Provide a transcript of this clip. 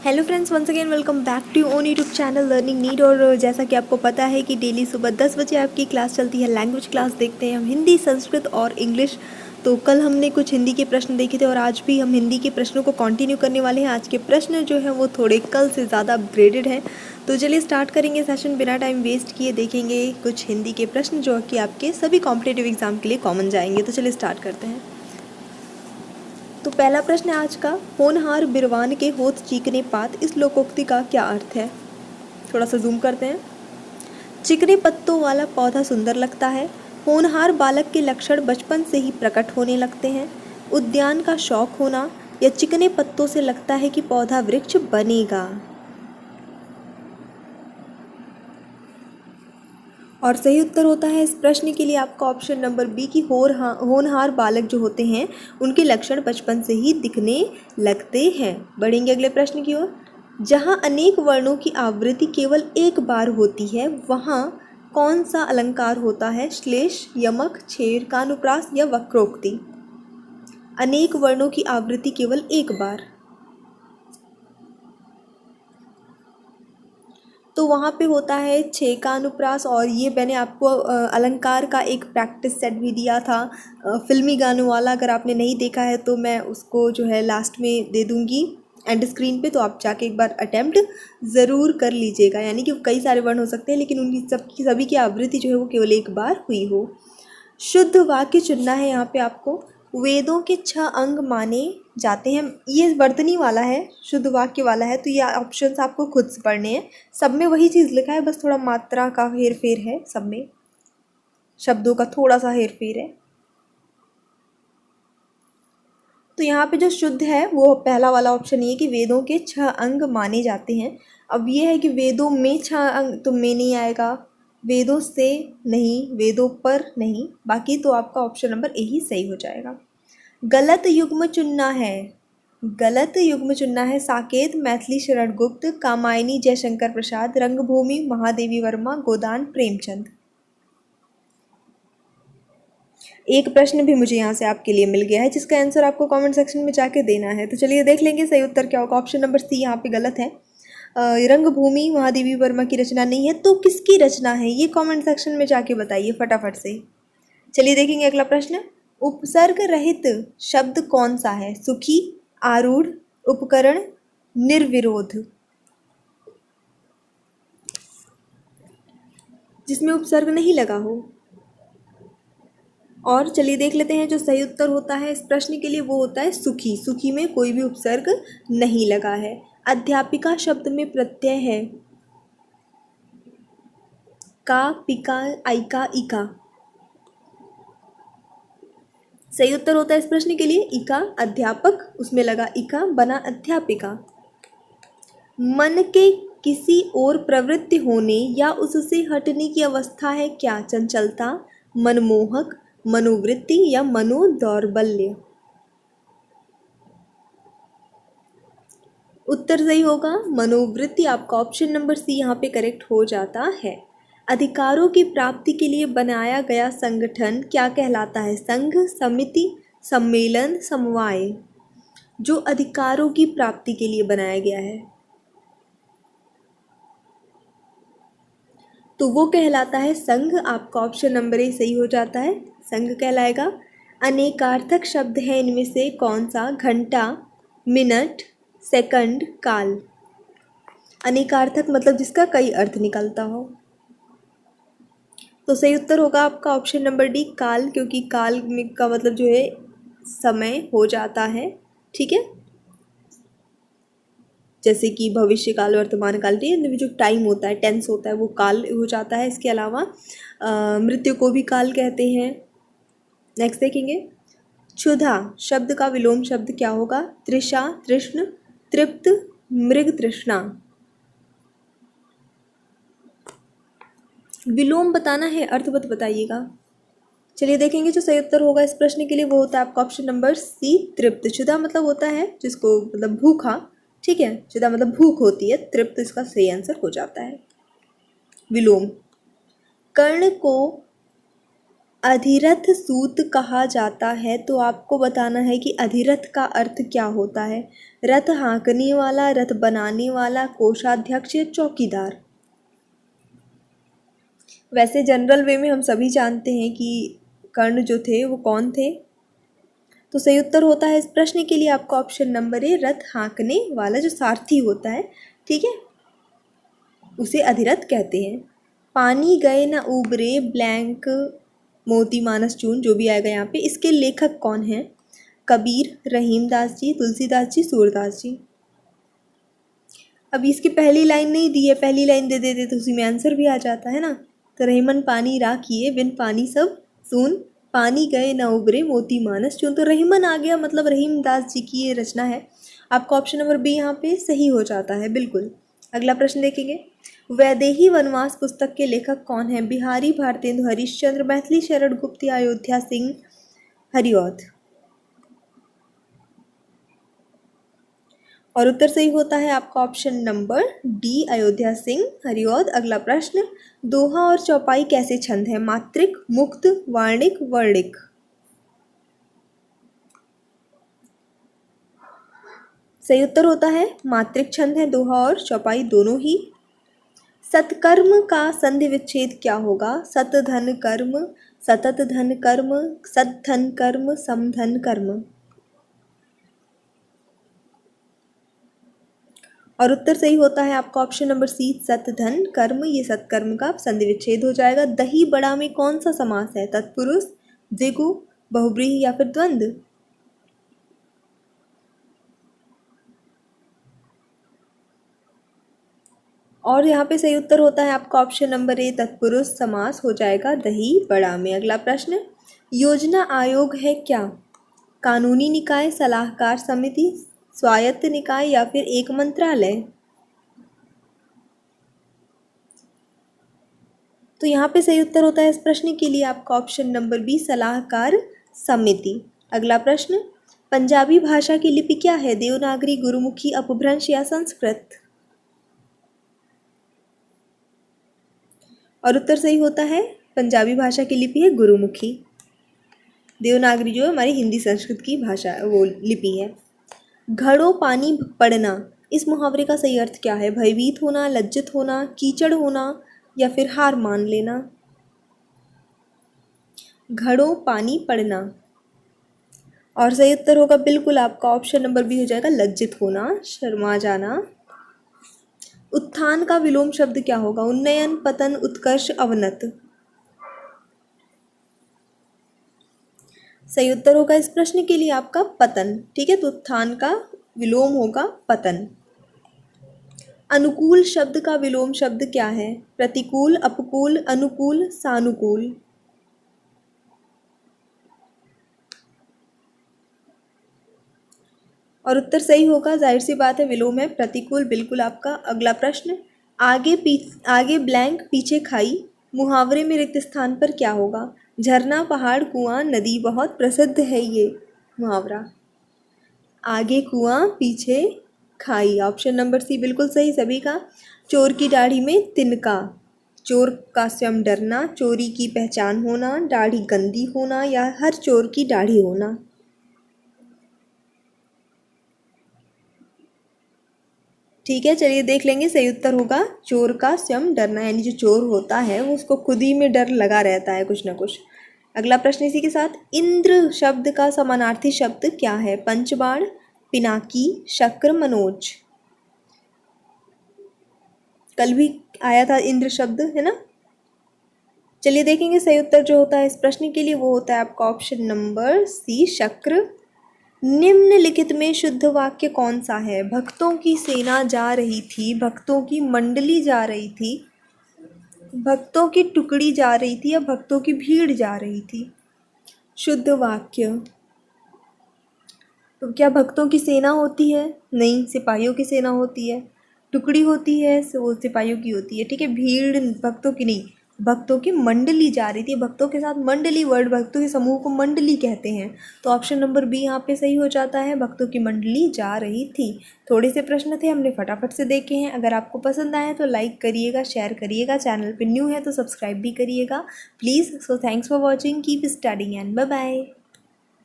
Hello friends, once again welcome back to own YouTube channel learning need. और जैसा कि आपको पता है कि डेली सुबह 10 बजे आपकी क्लास चलती है, लैंग्वेज क्लास देखते हैं हम हिंदी, संस्कृत और इंग्लिश। तो कल हमने कुछ हिंदी के प्रश्न देखे थे और आज भी हम हिंदी के प्रश्नों को कंटिन्यू करने वाले हैं। आज के प्रश्न जो है वो थोड़े कल से ज़्यादा अपग्रेडेड हैं। तो चलिए स्टार्ट करेंगे सेशन बिना टाइम वेस्ट किए। देखेंगे कुछ हिंदी के प्रश्न जो कि आपके सभी कॉम्पिटेटिव एग्जाम के लिए कॉमन जाएंगे। तो चलिए स्टार्ट करते हैं। तो पहला प्रश्न है आज का, होनहार बिरवान के होत चीकने पात, इस लोकोक्ति का क्या अर्थ है? थोड़ा सा जूम करते हैं। चिकने पत्तों वाला पौधा सुंदर लगता है। होनहार बालक के लक्षण बचपन से ही प्रकट होने लगते हैं। उद्यान का शौक होना या चिकने पत्तों से लगता है कि पौधा वृक्ष बनेगा। और सही उत्तर होता है इस प्रश्न के लिए आपका ऑप्शन नंबर बी की होनहार बालक जो होते हैं उनके लक्षण बचपन से ही दिखने लगते हैं। बढ़ेंगे अगले प्रश्न की ओर। जहाँ अनेक वर्णों की आवृत्ति केवल एक बार होती है वहाँ कौन सा अलंकार होता है? श्लेष, यमक, छेद, कानुप्रास या वक्रोक्ति? अनेक वर्णों की आवृत्ति केवल एक बार, तो वहाँ पे होता है छः का अनुप्रास। और ये मैंने आपको अलंकार का एक प्रैक्टिस सेट भी दिया था, फिल्मी गानों वाला। अगर आपने नहीं देखा है तो मैं उसको जो है लास्ट में दे दूँगी एंड स्क्रीन पे, तो आप जाके एक बार अटेम्प्ट ज़रूर कर लीजिएगा। यानी कि कई सारे वर्ण हो सकते हैं लेकिन उनकी सभी की आवृत्ति जो है वो केवल एक बार हुई हो। शुद्ध वाक्य चुनना है यहाँ पे आपको। वेदों के 6 अंग माने जाते हैं, ये वर्तनी वाला है, शुद्ध वाक्य वाला है, तो ये ऑप्शंस आपको खुद से पढ़ने हैं। सब में वही चीज़ लिखा है, बस थोड़ा मात्रा का हेर फेर है, सब में शब्दों का थोड़ा सा हेर फेर है। तो यहाँ पे जो शुद्ध है वो पहला वाला ऑप्शन ये कि वेदों के 6 अंग माने जाते हैं। अब ये है कि वेदों में 6 अंग, तो में नहीं आएगा, वेदों से नहीं, वेदों पर नहीं, बाकी तो आपका ऑप्शन नंबर ए ही सही हो जाएगा। गलत युग्म चुनना है, गलत युग्म चुनना है। साकेत मैथिली शरण गुप्त, कामायनी जयशंकर प्रसाद, रंगभूमि महादेवी वर्मा, गोदान प्रेमचंद। एक प्रश्न भी मुझे यहाँ से आपके लिए मिल गया है जिसका आंसर आपको कमेंट सेक्शन में जाके देना है। तो चलिए देख लेंगे सही उत्तर क्या होगा। ऑप्शन नंबर सी यहाँ पे गलत है। रंगभूमि महादेवी वर्मा की रचना नहीं है, तो किसकी रचना है ये कमेंट सेक्शन में जाके बताइए फटाफट से। चलिए देखेंगे अगला प्रश्न। उपसर्ग रहित शब्द कौन सा है? सुखी, आरूढ़, उपकरण, निर्विरोध। जिसमें उपसर्ग नहीं लगा हो। और चलिए देख लेते हैं जो सही उत्तर होता है इस प्रश्न के लिए, वो होता है सुखी। सुखी में कोई भी उपसर्ग नहीं लगा है। अध्यापिका शब्द में प्रत्यय है का, पिका, आइका, इका। सही उत्तर होता है इस प्रश्न के लिए इका। अध्यापक, उसमें लगा इका, बना अध्यापिका। मन के किसी और प्रवृत्ति होने या उससे हटने की अवस्था है क्या? चंचलता, मनमोहक, मनोवृत्ति या मनोदौर्बल्य। उत्तर सही होगा मनोवृत्ति, आपका ऑप्शन नंबर सी यहाँ पे करेक्ट हो जाता है। अधिकारों की प्राप्ति के लिए बनाया गया संगठन क्या कहलाता है? संघ, समिति, सम्मेलन, समवाय। जो अधिकारों की प्राप्ति के लिए बनाया गया है तो वो कहलाता है संघ। आपका ऑप्शन नंबर ए सही हो जाता है, संघ कहलाएगा। अनेकार्थक शब्द है इनमें से कौन सा? घंटा, मिनट, सेकंड, काल। अनेकार्थक मतलब जिसका कई अर्थ निकलता हो। तो सही उत्तर होगा आपका ऑप्शन नंबर डी, काल, क्योंकि काल में का मतलब जो है समय हो जाता है। ठीक है, जैसे कि भविष्य काल, वर्तमान काल, ये जो टाइम होता है, टेंस होता है, वो काल हो जाता है। इसके अलावा मृत्यु को भी काल कहते हैं। नेक्स्ट देखेंगे। क्षुधा शब्द का विलोम शब्द क्या होगा? तृषा, तृष्ण, तृप्त, मृग तृष्णा। विलोम बताना है, अर्थ मत बताइएगा। चलिए देखेंगे जो सही उत्तर होगा इस प्रश्न के लिए, वो होता है आपका ऑप्शन नंबर सी, तृप्त। क्षुधा मतलब होता है जिसको मतलब भूखा। ठीक है, क्षुधा मतलब भूख होती है, तृप्त इसका सही आंसर हो जाता है। विलोम। कर्ण को अधिरथ सूत कहा जाता है, तो आपको बताना है कि अधिरथ का अर्थ क्या होता है। रथ हाँकने वाला, रथ बनाने वाला, कोषाध्यक्ष या चौकीदार। वैसे जनरल वे में हम सभी जानते हैं कि कर्ण जो थे वो कौन थे। तो सही उत्तर होता है इस प्रश्न के लिए आपका ऑप्शन नंबर ए, रथ हाँकने वाला जो सारथी होता है, ठीक है, उसे अधिरथ कहते हैं। पानी गए न उबरे ब्लैंक मोती मानस चून, जो भी आएगा यहाँ पे, इसके लेखक कौन हैं। कबीर, रहीमदास जी, तुलसीदास जी, सूरदास जी। अब इसकी पहली लाइन नहीं दी है, पहली लाइन दे देते तो उसी में आंसर भी आ जाता है ना। तो रहीमन पानी राखिए, बिन पानी सब सून, पानी गए न उबरे मोती मानस चून। तो रहीमन आ गया, मतलब रहीमदास जी की ये रचना है। आपका ऑप्शन नंबर बी यहाँ पे सही हो जाता है, बिल्कुल। अगला प्रश्न देखेंगे। वैदेही वनवास पुस्तक के लेखक कौन है। बिहारी भारतेंदु हरिश्चंद्र, मैथिली शरण गुप्त या अयोध्या सिंह हरिऔध। और उत्तर सही होता है आपका option number D, Ayodhya Singh Hariaudh. अगला प्रश्न। दोहा और चौपाई कैसे छंद है। मात्रिक, मुक्त, वार्णिक, वर्णिक। सही उत्तर होता है मात्रिक छंद है दोहा और चौपाई दोनों ही। सत्कर्म का संधि विच्छेद क्या होगा। सत धन कर्म, सतत धन कर्म, सत धन कर्म, समधन कर्म। और उत्तर सही होता है आपका ऑप्शन नंबर सी, सत धन कर्म। ये सत्कर्म का संधि विच्छेद हो जाएगा। दही बड़ा में कौन सा समास है। तत्पुरुष, द्विगु, बहुब्रीहि या फिर द्वंद्व। और यहाँ पे सही उत्तर होता है आपका ऑप्शन नंबर ए, तत्पुरुष समास हो जाएगा दही बड़ा में। अगला प्रश्न। योजना आयोग है क्या। कानूनी निकाय, सलाहकार समिति, स्वायत्त निकाय या फिर एक मंत्रालय। तो यहाँ पे सही उत्तर होता है इस प्रश्न के लिए आपका ऑप्शन नंबर बी, सलाहकार समिति। अगला प्रश्न। पंजाबी भाषा की लिपि क्या है। देवनागरी, गुरुमुखी, अपभ्रंश या संस्कृत। और उत्तर सही होता है पंजाबी भाषा की लिपि है गुरुमुखी। देवनागरी जो है हमारी हिंदी संस्कृत की भाषा, वो लिपि है। घड़ों पानी पड़ना, इस मुहावरे का सही अर्थ क्या है। भयभीत होना, लज्जित होना, कीचड़ होना या फिर हार मान लेना। घड़ों पानी पड़ना। और सही उत्तर होगा बिल्कुल आपका ऑप्शन नंबर बी हो जाएगा, लज्जित होना, शर्मा जाना। उत्थान का विलोम शब्द क्या होगा। उन्नयन, पतन, उत्कर्ष, अवनत। सही उत्तर होगा इस प्रश्न के लिए आपका पतन, ठीक है। तो उत्थान का विलोम होगा पतन। अनुकूल शब्द का विलोम शब्द क्या है। प्रतिकूल, अपकूल, अनुकूल, सानुकूल। और उत्तर सही होगा, जाहिर सी बात है विलोम है प्रतिकूल, बिल्कुल आपका। अगला प्रश्न। आगे ब्लैंक पीछे खाई, मुहावरे में रिक्त स्थान पर क्या होगा। झरना, पहाड़, कुआं, नदी। बहुत प्रसिद्ध है ये मुहावरा। आगे कुआं पीछे खाई, ऑप्शन नंबर सी बिल्कुल सही सभी का। चोर की दाढ़ी में तिनका, चोर का स्वयं डरना, चोरी की पहचान होना, दाढ़ी गंदी होना या हर चोर की दाढ़ी होना। ठीक है, चलिए देख लेंगे। सही उत्तर होगा चोर का स्वयं डरना, यानी जो चोर होता है वो उसको खुद ही में डर लगा रहता है कुछ ना कुछ। अगला प्रश्न इसी के साथ। इंद्र शब्द का समानार्थी शब्द क्या है। पंचबाण, पिनाकी, शक्र, मनोज। कल भी आया था इंद्र शब्द, है ना। चलिए देखेंगे सही उत्तर जो होता है इस प्रश्न के लिए वो होता है आपका ऑप्शन नंबर सी, शक्र। निम्नलिखित में शुद्ध वाक्य कौन सा है। भक्तों की सेना जा रही थी, भक्तों की मंडली जा रही थी, भक्तों की टुकड़ी जा रही थी या भक्तों की भीड़ जा रही थी। शुद्ध वाक्य। तो क्या भक्तों की सेना होती है। नहीं, सिपाहियों की सेना होती है। टुकड़ी होती है वो सिपाहियों की होती है, ठीक है। भीड़ भक्तों की नहीं, भक्तों की मंडली जा रही थी। भक्तों के साथ मंडली वर्ड, भक्तों के समूह को मंडली कहते हैं। तो ऑप्शन नंबर बी यहाँ पे सही हो जाता है, भक्तों की मंडली जा रही थी। थोड़े से प्रश्न थे, हमने फटाफट से देखे हैं। अगर आपको पसंद आए तो लाइक करिएगा, शेयर करिएगा, चैनल पे न्यू है तो सब्सक्राइब भी करिएगा please. So thanks for watching, keep studying and bye bye.